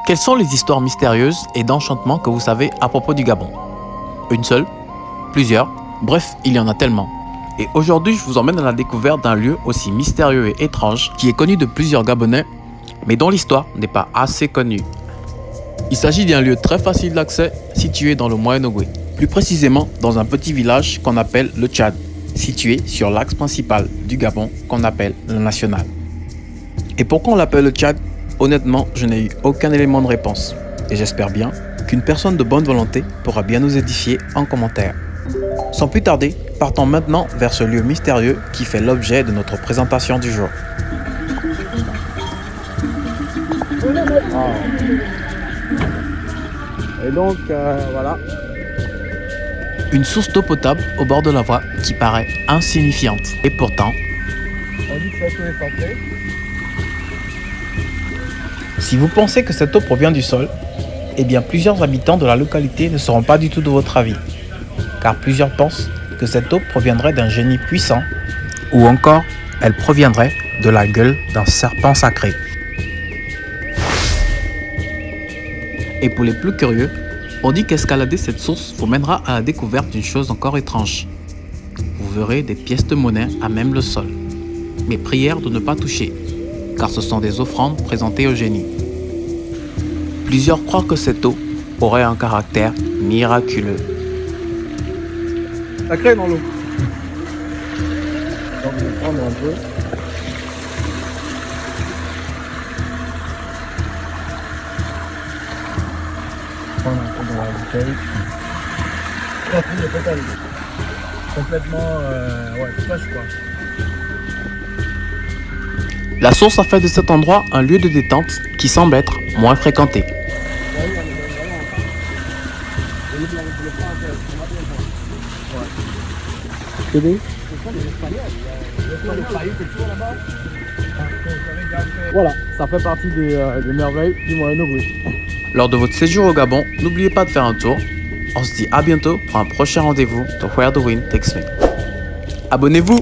Quelles sont les histoires mystérieuses et d'enchantement que vous savez à propos du Gabon? Une seule? Plusieurs? Bref, il y en a tellement. Et aujourd'hui, je vous emmène à la découverte d'un lieu aussi mystérieux et étrange qui est connu de plusieurs Gabonais, mais dont l'histoire n'est pas assez connue. Il s'agit d'un lieu très facile d'accès situé dans le Moyen-Ogooué, plus précisément dans un petit village qu'on appelle le Tchad, situé sur l'axe principal du Gabon qu'on appelle le National. Et pourquoi on l'appelle le Tchad? Honnêtement, je n'ai eu aucun élément de réponse. Et j'espère bien qu'une personne de bonne volonté pourra bien nous édifier en commentaire. Sans plus tarder, partons maintenant vers ce lieu mystérieux qui fait l'objet de notre présentation du jour. Et donc, voilà. Une source d'eau potable au bord de la voie qui paraît insignifiante. Et pourtant, On dit que cette eau est sacrée. si vous pensez que cette eau provient du sol, eh bien plusieurs habitants de la localité ne seront pas du tout de votre avis. Car plusieurs pensent que cette eau proviendrait d'un génie puissant ou encore elle proviendrait de la gueule d'un serpent sacré. Et pour les plus curieux, on dit qu'escalader cette source vous mènera à la découverte d'une chose encore étrange. Vous verrez des pièces de monnaie à même le sol. Mais prière de ne pas toucher, car ce sont des offrandes présentées au génie. Plusieurs croient que cette eau aurait un caractère miraculeux. Sacré dans l'eau. Donc, je vais prendre un peu. Prendre un peu dans la bouteille. La fouille est totale. Complètement, fraîche quoi. La source a fait de cet endroit un lieu de détente qui semble être moins fréquenté. Voilà, ça fait partie des merveilles du Moyen-Ogooué. Lors de votre séjour au Gabon, n'oubliez pas de faire un tour. On se dit à bientôt pour un prochain rendez-vous de Where the Wind Takes Me. Abonnez-vous!